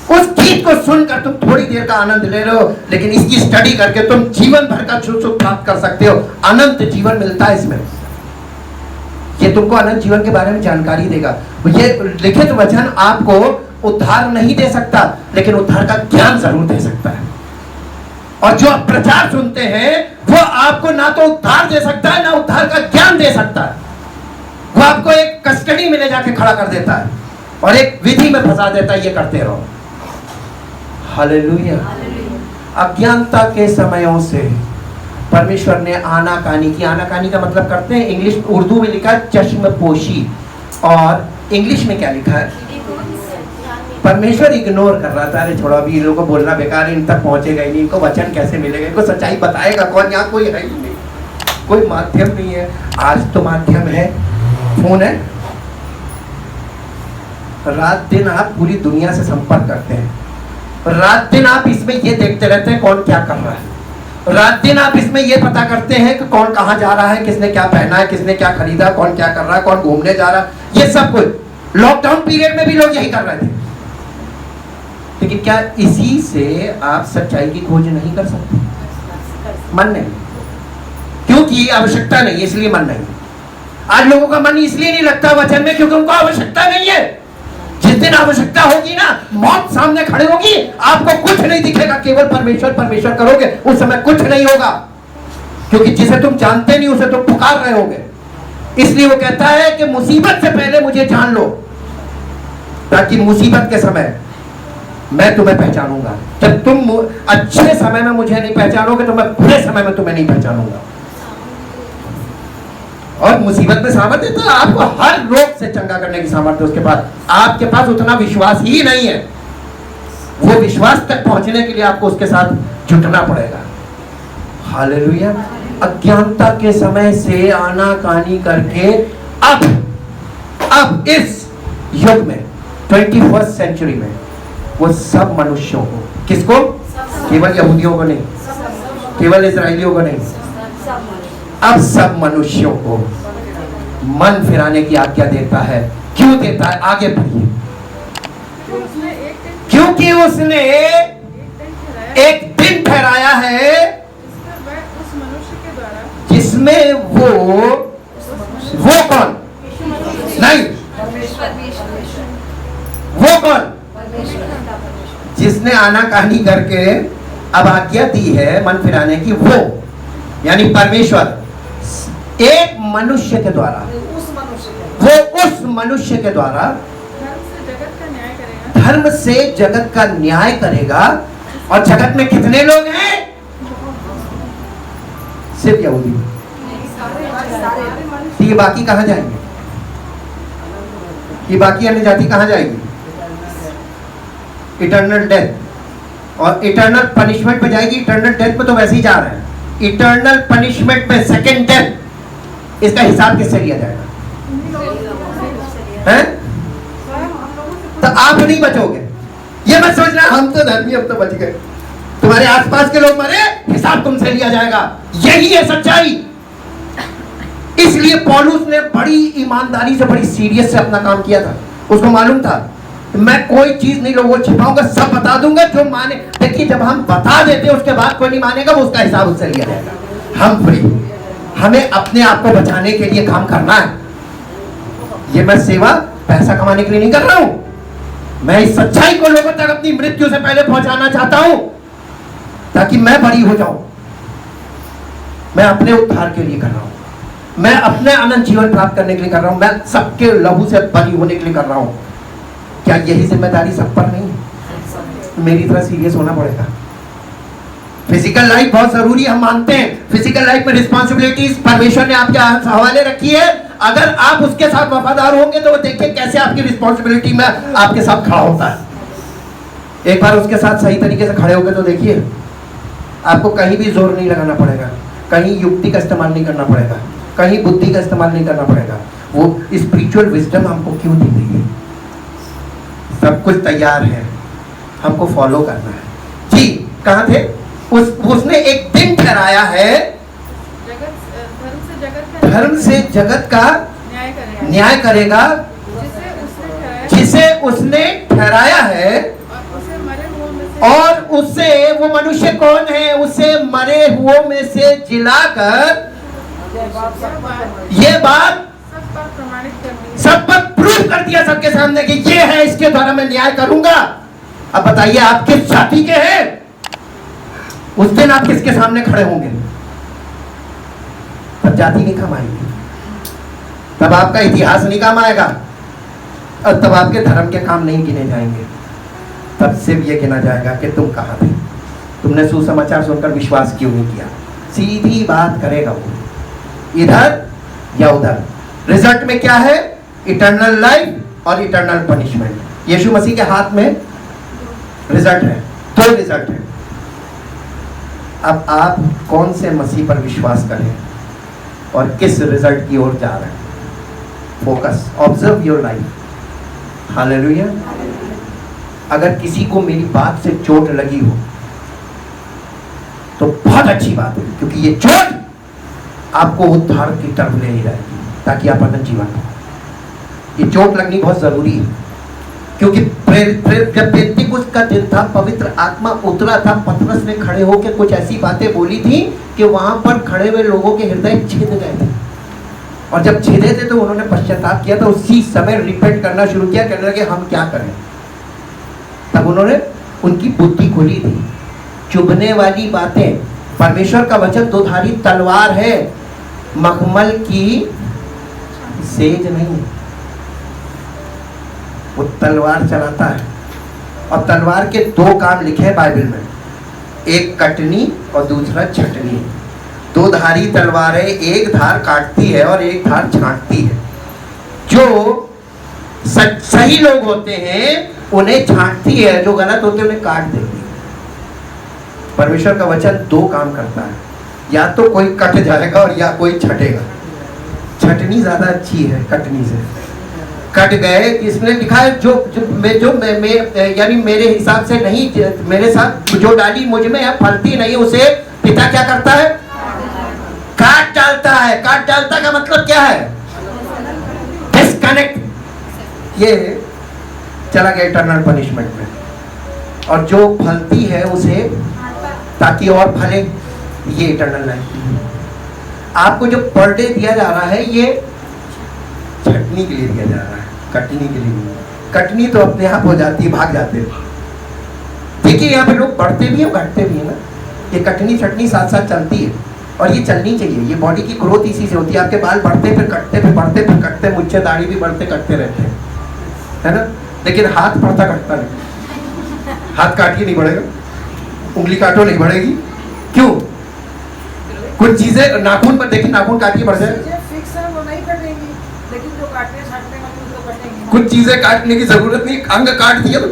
A: उस गीत को सुनकर तुम थोड़ी देर का आनंद ले लो, लेकिन इसकी स्टडी करके तुम जीवन भर का सुख प्राप्त कर सकते हो। अनंत जीवन मिलता है इसमें। ये तुमको अनंत जीवन के बारे में जानकारी देगा। ये लिखित वचन आपको उद्धार नहीं दे सकता, लेकिन उद्धार का ज्ञान जरूर दे सकता है। और जो आप प्रचार सुनते हैं वो आपको ना तो उद्धार दे सकता है, ना उद्धार का ज्ञान दे सकता है। वो आपको एक कस्टडी में ले जाके खड़ा कर देता है और एक विधि में फंसा देता है, ये करते रहो। हालेलुया। अज्ञानता के समयों से परमेश्वर ने आनाकानी की, आनाकानी का मतलब करते हैं इंग्लिश, उर्दू में लिखा है चश्मपोशी, और इंग्लिश में क्या लिखा है? परमेश्वर इग्नोर कर रहा था। अरे छोड़ो, अभी इन लोगों को बोलना बेकार, इन तक पहुंचेगा ही नहीं, इनको वचन कैसे मिलेगा, इनको सच्चाई बताएगा कौन? यहाँ कोई है ही नहीं, कोई माध्यम नहीं है। आज तो माध्यम है, फोन है, रात दिन आप पूरी दुनिया से संपर्क करते हैं। रात दिन आप इसमें ये देखते रहते हैं कौन क्या कर रहा है। रात दिन आप इसमें ये पता करते हैं कि कौन कहाँ जा रहा है, किसने क्या पहना है, किसने क्या खरीदा, कौन क्या कर रहा है, कौन घूमने जा रहा है। ये सब कुछ लॉकडाउन पीरियड में भी लोग यही कर रहे थे। लेकिन क्या इसी से आप सच्चाई की खोज नहीं कर सकते? मन नहीं, क्योंकि आवश्यकता नहीं, इसलिए मन नहीं। आज लोगों का मन इसलिए नहीं लगता वचन में क्योंकि उनको आवश्यकता नहीं है। जिस दिन आवश्यकता होगी ना, मौत सामने खड़े होगी, आपको कुछ नहीं दिखेगा, केवल परमेश्वर परमेश्वर करोगे, उस समय कुछ नहीं होगा, क्योंकि जिसे तुम जानते नहीं उसे तुम पुकार रहे होगे। इसलिए वो कहता है कि मुसीबत से पहले मुझे जान लो, ताकि मुसीबत के समय मैं तुम्हें पहचानूंगा। जब तुम अच्छे समय में मुझे नहीं पहचानोगे तो मैं बुरे समय में तुम्हें नहीं पहचानूंगा। और मुसीबत में सामर्थ्य तो आपको हर रोग से चंगा करने की सामर्थ्य उसके पास। आपके पास उतना विश्वास ही नहीं है। वो विश्वास तक पहुंचने के लिए आपको उसके साथ जुटना पड़ेगा। हालेलुया। अज्ञानता के समय से आनाकानी करके अब इस युग में 21st सेंचुरी में वो सब मनुष्यों को, किसको? केवल यहूदियों को नहीं, केवल इजरायलियों को नहीं, अब सब मनुष्यों को मन फिराने की आज्ञा देता है। क्यों देता है? आगे बढ़िए। क्योंकि उसने एक दिन ठहराया है जिसमें वो कौन? नहीं, वो कौन? जिसने आनाकानी करके अब आज्ञा दी है मन फिराने की, वो यानी परमेश्वर एक मनुष्य के द्वारा, वो उस मनुष्य के द्वारा धर्म से जगत का न्याय करेगा। और जगत में कितने लोग हैं? सिर्फ यहूदी। तो ये बाकी कहां जाएंगे? ये बाकी अन्य जाति कहां जाएगी? इटर्नल डेथ और इटर्नल पनिशमेंट पे जाएगी। इटर्नल डेथ पे तो वैसे ही जा रहे हैं। इटर्नल पनिशमेंट पे सेकंड डेथ, इसका हिसाब किससे लिया जाएगा? हैं? तो आप नहीं बचोगे। ये मत सोचना हम तो धर्मी, हम तो बच गए। तुम्हारे आसपास के लोग मरे, हिसाब तुमसे लिया जाएगा। यही है सच्चाई। इसलिए पौलुस ने बड़ी ईमानदारी से, बड़ी सीरियस से अपना काम किया था। उसको मालूम था मैं कोई चीज नहीं लोगों को छिपाऊंगा, सब बता दूंगा। जो माने, देखिए जब हम बता देते उसके बाद कोई नहीं मानेगा, वो उसका हिसाब उससे लिया जाएगा। हम फ्री, हमें अपने आप को बचाने के लिए काम करना है। ये मैं सेवा पैसा कमाने के लिए नहीं कर रहा हूं। मैं इस सच्चाई को लोगों तक अपनी मृत्यु से पहले पहुंचाना चाहता हूं, ताकि मैं बड़ी हो जाऊं। मैं अपने उद्धार के लिए कर रहा हूं, मैं अपने अनंत जीवन प्राप्त करने के लिए कर रहा हूं, मैं सबके लहू से बरी होने के लिए कर रहा हूं। क्या यही जिम्मेदारी सब पर नहीं है? मेरी तरह सीरियस होना पड़ेगा। फिजिकल लाइफ बहुत जरूरी, हम मानते हैं। फिजिकल लाइफ में रिस्पॉन्सिबिलिटीज परमेश्वर ने आपके हवाले रखी है। अगर आप उसके साथ वफादार होंगे तो वो देखिए कैसे आपकी रिस्पॉन्सिबिलिटी में आपके साथ खड़ा होता है। एक बार उसके साथ सही तरीके से खड़े होंगे तो देखिए आपको कहीं भी जोर नहीं लगाना पड़ेगा, कहीं युक्ति का इस्तेमाल नहीं करना पड़ेगा, कहीं बुद्धि का इस्तेमाल नहीं करना पड़ेगा। वो स्पिरिचुअल विजडम हमको क्यों दी गई है? सब कुछ तैयार है, हमको फॉलो करना है। जी कहाँ थे? उसने एक दिन ठहराया है धर्म से जगत का न्याय करेगा, जिसे उसने ठहराया है। और उससे, वो मनुष्य कौन है? उसे मरे हुओं में से जिलाकर ये बात सब पर प्रूव कर दिया सबके सामने कि ये है, इसके द्वारा मैं न्याय करूंगा। अब बताइए आप किस जाति के हैं? उस दिन आप किसके सामने खड़े होंगे? तब जाति नहीं काम आएगी, तब आपका इतिहास नहीं काम आएगा, और तब आपके धर्म के काम नहीं गिने जाएंगे। तब सिर्फ ये गिना जाएगा कि तुम कहां थे, तुमने सुसमाचार सुनकर विश्वास क्यों नहीं किया। सीधी बात करेगा वो, इधर या उधर। रिजल्ट में क्या है? इटर्नल लाइफ और इटर्नल पनिशमेंट। यीशु मसीह के हाथ में रिजल्ट है, दो रिजल्ट है। अब आप कौन से मसीह पर विश्वास करें और किस रिजल्ट की ओर जा रहे हैं? Focus, observe your life. Hallelujah. अगर किसी को मेरी बात से चोट लगी हो तो बहुत अच्छी बात है, क्योंकि ये चोट आपको उद्धार की तरफ ले ही जाएगी, ताकि आप अनंत जीवन पाओ। ये चोट लगनी बहुत जरूरी है, क्योंकि जब पेंतिकुस्त का दिन था, पवित्र आत्मा उतरा था, पतरस ने खड़े होकर कुछ ऐसी बातें बोली थी कि वहां पर खड़े हुए लोगों के हृदय छिद गए थे, और जब छिदे थे तो उन्होंने पश्चाताप किया, तो उसी समय रिपेंट करना शुरू किया, कहने लगे हम क्या करें। तब उन्होंने उनकी बुद्धि खुली थी। चुभने वाली बातें, परमेश्वर का वचन दोधारी तलवार है, मखमल की सेज नहीं, वो तलवार चलाता है। और तलवार के दो काम लिखे हैं बाइबल में, एक कटनी और दूसरा छटनी। दो धारी तलवार है, एक धार काटती है और एक धार छांटती है। जो सही लोग होते हैं उन्हें छांटती है, जो गलत होते हैं उन्हें काट देती है। परमेश्वर का वचन दो काम करता है, या तो कोई कट जाएगा और या कोई छटेगा। छटनी ज्यादा अच्छी है कटनी से। कट गए, इसमें लिखा है यानी मेरे हिसाब से नहीं, मेरे साथ जो डाली मुझ में है फलती नहीं, उसे पिता क्या करता है? काट डालता है। काट डालता का मतलब क्या है? डिस्कनेक्ट। ये चला गया इटर्नल पनिशमेंट में। और जो फलती है उसे, ताकि और फले, ये इटर्नल लाइफ। आपको जो पर डे दिया जा रहा है ये छटनी के लिए दिया जा रहा है, कटनी के लिए नहीं। कटनी तो अपने आप हो जाती है, भाग जाते हैं। देखिए यहाँ पे लोग बढ़ते भी हैं घटते भी हैं ना, ये कटनी छटनी साथ साथ चलती है, और ये चलनी चाहिए। ये बॉडी की ग्रोथ इसी से होती है। आपके बाल बढ़ते फिर कटते, फिर बढ़ते फिर कटते, मुझसे दाढ़ी भी बढ़ते कटते रहते हैं, है ना। लेकिन हाथ बढ़ता कटता नहीं। हाथ काटिए नहीं बढ़ेगा, उंगली काटो नहीं बढ़ेगी। क्यों? कुछ चीजें नाखून पर देखिए, नाखून काटिए बढ़ जाए।
C: फिक्स है वो नहीं कटेंगी, लेकिन जो काटने छाटने वाली वो कटेंगी।
A: कुछ चीजें काटने की जरूरत नहीं, अंग काट दिया तो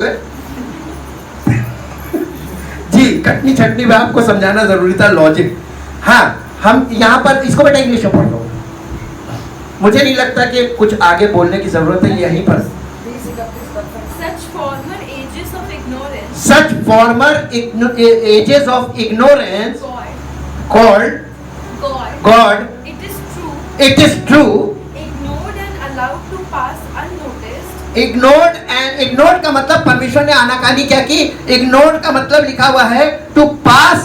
A: जी। कटनी छटनी में आपको समझाना जरूरी था, लॉजिक। हाँ, हम यहाँ पर इसको बेटा इंग्लिश में पढ़ लो, मुझे नहीं लगता कि कुछ आगे बोलने की जरूरत है। यहीं पर such former ages of ignorance called God, it is true,
E: ignored and allowed to pass unnoticed,
A: ignored का मतलब परमेश्वर ने आनाकानी क्या की? ignored का मतलब लिखा हुआ है to pass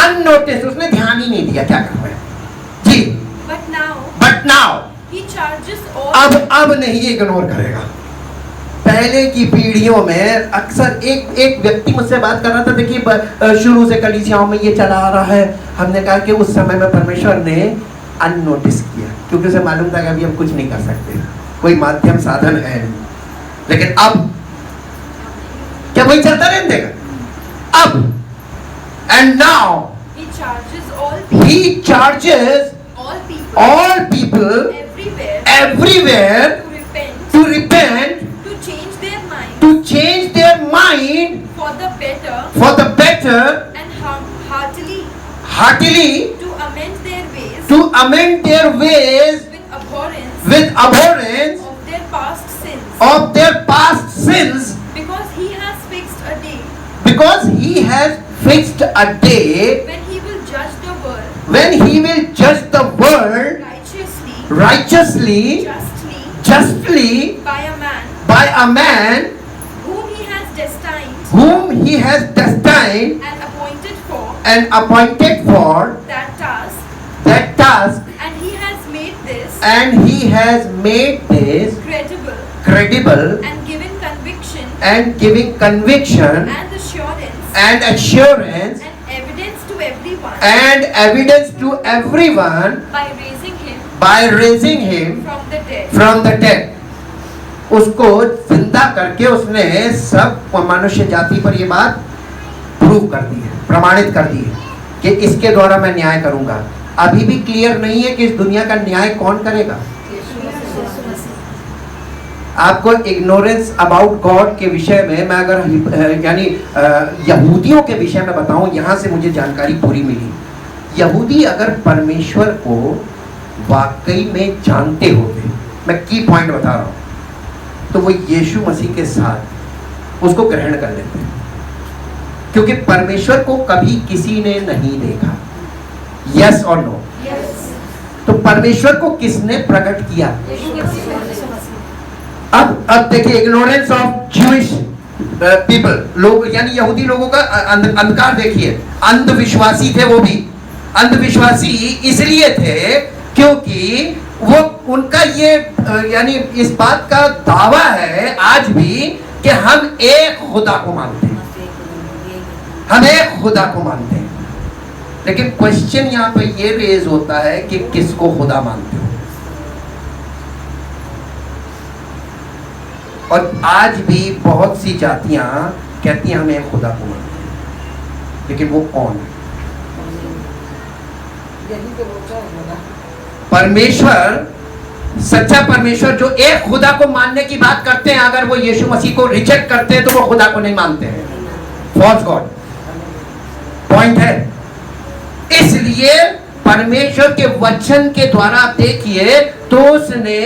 A: unnoticed, उसने ध्यान ही नहीं दिया क्या कर रहा है जी। but now
E: he charges all,
A: अब नहीं इग्नोर करेगा। पहले की पीढ़ियों में अक्सर एक व्यक्ति मुझसे बात कर रहा था, देखिए शुरू से कलीसियाओं में ये चला आ रहा है। हमने कहा कि उस समय में परमेश्वर ने अननोटिस किया, क्योंकि उसे मालूम था कि अभी हम कुछ नहीं कर सकते, कोई माध्यम साधन है नहीं। लेकिन अब क्या वही चलता रहने देगा? अब and now he charges all people everywhere to repent, to change their mind
E: for the better,
A: and
E: heartily
A: to amend their ways
E: with abhorrence
A: of their past sins,
E: because he has fixed a day
A: because he has fixed a day
E: when he will judge the world
A: when he will judge the world righteously, justly
E: by a man
A: whom he has destined
E: and appointed for
A: that task,
E: and he has made this
A: and he has made this
E: credible
A: credible
E: and given conviction
A: and giving conviction
E: and assurance
A: and
E: and evidence to everyone
A: and evidence to everyone
E: by raising him
A: from the dead. उसको जिंदा करके उसने सब मनुष्य जाति पर ये बात प्रूव कर दी है, प्रमाणित कर दी है कि इसके द्वारा मैं न्याय करूंगा। अभी भी क्लियर नहीं है कि इस दुनिया का न्याय कौन करेगा। आपको इग्नोरेंस अबाउट गॉड के विषय में मैं अगर यानी यहूदियों के विषय में बताऊं, यहां से मुझे जानकारी पूरी मिली। यहूदी अगर परमेश्वर को वाकई में जानते होते, मैं की पॉइंट बता रहा हूं, तो वो यीशु मसीह के साथ उसको ग्रहण कर लेते हैं, क्योंकि परमेश्वर को कभी किसी ने नहीं देखा। यस और नो? तो परमेश्वर को किसने प्रकट किया? अब देखिए, इग्नोरेंस ऑफ ज्यूइश पीपल, लोग यानी यहूदी लोगों का अंधकार देखिए। अंधविश्वासी थे, वो भी अंधविश्वासी इसलिए थे क्योंकि वो उनका ये यानी इस बात का दावा है आज भी कि हम एक खुदा को मानते हैं, हम एक खुदा को मानते हैं। लेकिन क्वेश्चन यहाँ पे ये रेज होता है कि किसको खुदा मानते हो। और आज भी बहुत सी जातियां कहती हैं हम एक खुदा को मानते हैं, लेकिन वो कौन है? परमेश्वर, सच्चा परमेश्वर जो एक खुदा को मानने की बात करते हैं, अगर वो यीशु मसीह को रिजेक्ट करते हैं तो वो खुदा को नहीं मानते हैं, फॉल्स गॉड। पॉइंट है। इसलिए परमेश्वर के वचन के द्वारा आप देखिए तो उसने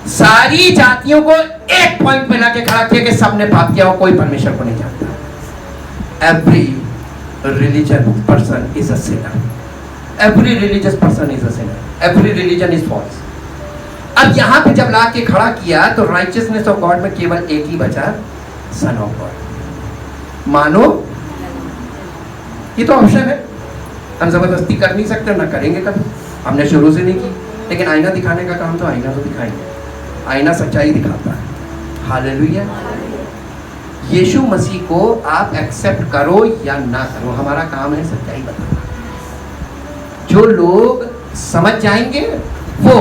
A: सारी जातियों को एक पॉइंट में लाके खड़ा किया कि सबने पाप किया और कोई परमेश्वर को नहीं जानता। Every religion person is a sinner, every religious person is a sinner, every religion is false. अब यहां पे जब लाके खड़ा किया तो राइचियसनेस ऑफ गॉड में केवल एक ही बचा, सन ऑफ गॉड। मानो, ये तो ऑप्शन है, हम जबरदस्ती कर नहीं सकते, ना करेंगे कभी, हमने शुरू से नहीं की। लेकिन आईना दिखाने का काम तो आईना तो दिखाएंगे, आईना सच्चाई दिखाता है। हालेलुया। यीशु मसीह को आप एक्सेप्ट करो या ना करो, हमारा काम है सच्चाई बताना। जो लोग समझ जाएंगे वो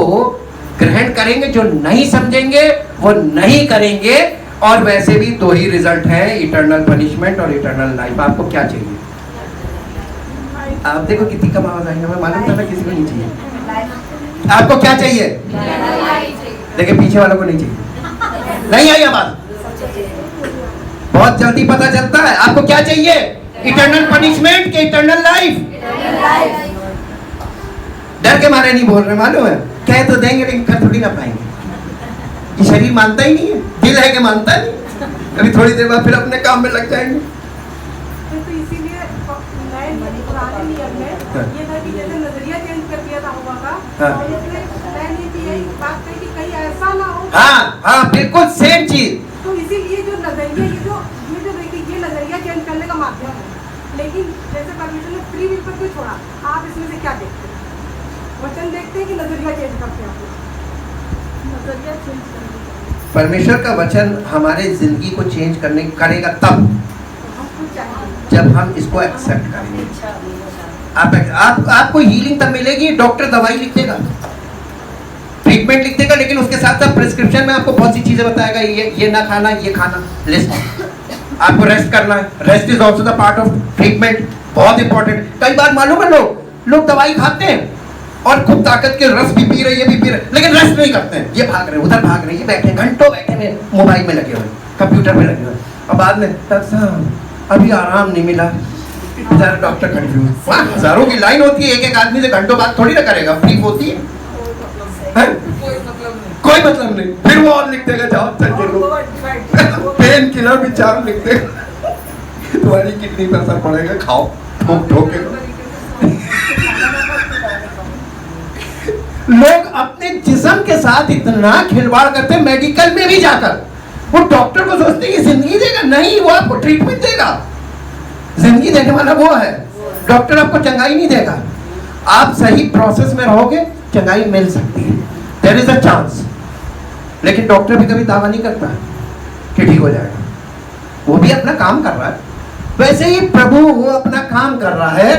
A: ग्रहण करेंगे, जो नहीं समझेंगे वो नहीं करेंगे। और वैसे भी दो ही रिजल्ट है, इटर्नल पनिशमेंट और इटर्नल लाइफ। आपको क्या चाहिए? आप देखो कितनी कम आवाज आएंगे, मैं मालूम था ना किसी को नहीं चाहिए। आपको क्या चाहिए? देखिए पीछे वालों को नहीं चाहिए, नहीं आई आवाज, बहुत जल्दी पता चलता है। आपको क्या चाहिए? इटर्नल पनिशमेंट के इटर्नल लाइफ? डर के मारे नहीं बोल रहे, मालूम है, कह तो देंगे लेकिन कर थोड़ी ना पाएंगे। ये शरीर मानता ही नहीं है, दिल है कि मानता नहीं। अभी थोड़ी देर बाद फिर अपने काम में लग जाएंगे।
B: तो इसीलिए पुराने नियम में ये था कि जैसे नजरिया चेंज कर दिया था हुआ का, और इसलिए यही बात कही कि कहीं ऐसा ना हो।
A: हाँ, बिल्कुल सेम चीज।
B: तो इसीलिए जो नजरिया ये जो देखिए ये नजरिया चेंज करने का माध्यम है। लेकिन जैसे परमेश्वर ने फ्री विल पर क्यों छोड़ा? आप इसमें से क्या देखते हैं? वचन देखते हैं कि नजरिया चेंज करते हैं?
D: नजरिया चेंज करने।
A: परमेश्वर का वचन हमारे जिंदगी को चेंज करेगा तब जब हम इसको एक्सेप्ट करेंगे। आपको हीलिंग तब मिलेगी, डॉक्टर दवाई लिख देगा, ट्रीटमेंट लिख देगा, लेकिन उसके साथ साथ प्रिस्क्रिप्शन में आपको बहुत सी चीजें बताएगा, ये ना खाना, ये खाना, लिस्ट। आपको रेस्ट करना है, rest is also the part of treatment, बहुत इंपॉर्टेंट। कई बार मालूम है लोग दवाई खाते हैं और खूब ताकत के रस भी पी रहे, ये भी पी रहे, लेकिन रेस्ट नहीं करते हैं। ये भाग रहे, उधर भाग रहे, ये बैठे घंटों बैठे हुए मोबाइल में लगे हुए, कंप्यूटर में लगे हुए, और बाद में डॉक्टर साहब अभी आराम नहीं मिला। डॉक्टर कंफ्यूज, हजारों की लाइन होती है, एक आदमी से घंटों बात थोड़ी ना करेगा, फ्री होती है, कोई मतलब नहीं। फिर वो और लिख देगा, जाओ चल लो, पेन किलर भी 4 लिख देगा, तुम्हारी किडनी पर असर पड़ेगा, खाओ ठोक ठोक के। लोग अपने जिस्म के साथ इतना खिलवाड़ करते हैं, मेडिकल में भी जाकर वो डॉक्टर को सोचते हैं कि जिंदगी देगा, नहीं, वो आपको ट्रीटमेंट देगा। जिंदगी देने वाला वो है, डॉक्टर आपको चंगाई नहीं देगा। आप सही प्रोसेस में रहोगे, चंगाई मिल सकती है। There is a chance. लेकिन डॉक्टर भी कभी दावा नहीं करता कि ठीक हो जाएगा, वो भी अपना काम कर रहा है। वैसे ही प्रभु वो अपना काम कर रहा है,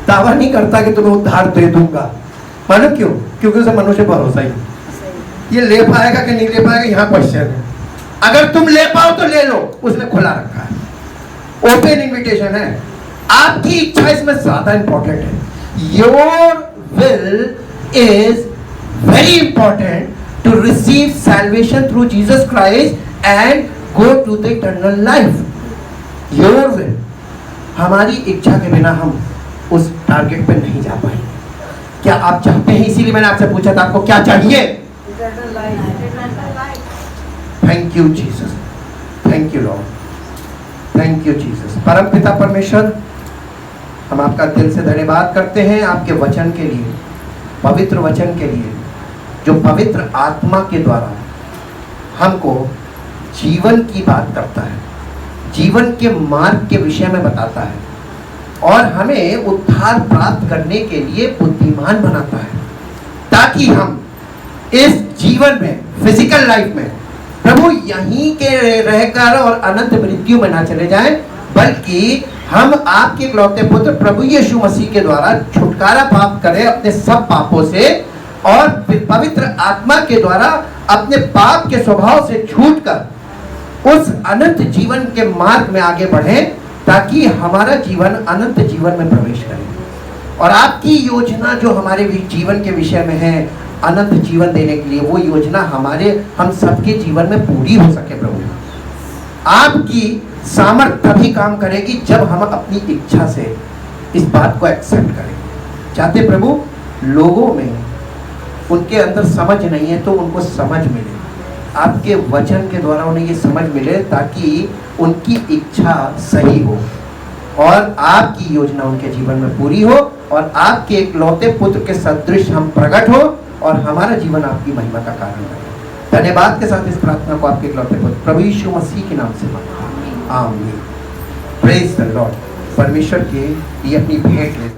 A: दावा नहीं करता कि तुम्हें उद्धार दे दूंगा। मालूम क्यों? क्योंकि उसे मनुष्य भरोसा ही नहीं। ये ले पाएगा कि नहीं ले पाएगा, यहाँ क्वेश्चन है। अगर तुम ले पाओ तो ले लो, उसने खुला रखा है, ओपन इनविटेशन है। आपकी इच्छा इसमें ज्यादा इंपॉर्टेंट है। Your will is very important to receive salvation through Jesus Christ and go to the eternal life. Your will, हमारी इच्छा के बिना हम उस टारगेट पे नहीं जा पाएंगे। क्या आप चाहते हैं? इसीलिए मैंने आपसे पूछा था आपको क्या चाहिए।
C: Eternal life.
B: Eternal life.
A: Thank you Jesus, thank you Lord, thank you Jesus. परम पिता परमेश्वर, हम आपका दिल से धन्यवाद करते हैं आपके वचन के लिए, पवित्र वचन के लिए, जो पवित्र आत्मा के द्वारा हमको जीवन की बात करता है, जीवन के मार्ग के विषय में बताता है और हमें उद्धार प्राप्त करने के लिए बुद्धिमान बनाता है, ताकि हम इस जीवन में, फिजिकल लाइफ में प्रभु यहीं के रहकर और अनंत मृत्यु में ना चले जाएं, बल्कि हम आपके इकलौते पुत्र प्रभु यीशु मसीह के द्वारा छुटकारा प्राप्त करें अपने सब पापों से, और पवित्र आत्मा के द्वारा अपने पाप के स्वभाव से छूटकर उस अनंत जीवन के मार्ग में आगे बढ़ें, ताकि हमारा जीवन अनंत जीवन में प्रवेश करे। और आपकी योजना जो हमारे जीवन के विषय में है, अनंत जीवन देने के लिए, वो योजना हम सबके जीवन में पूरी हो सके। प्रभु, आपकी सामर्थ तभी काम करेगी जब हम अपनी इच्छा से इस बात को एक्सेप्ट करें। चाहते प्रभु लोगों में उनके अंदर समझ नहीं है तो उनको समझ मिले, आपके वचन के द्वारा उन्हें ये समझ मिले, ताकि उनकी इच्छा सही हो और आपकी योजना उनके जीवन में पूरी हो और आपके इकलौते पुत्र के सदृश हम प्रकट हो और हमारा जीवन आपकी महिमा का कारण बने। धन्यवाद के साथ इस प्रार्थना को आपके इकलौते पुत्र प्रभु यीशु मसीह के नाम से मांगते हैं, आमीन। Praise the Lord. परमेश्वर के लिए अपनी भेंट ले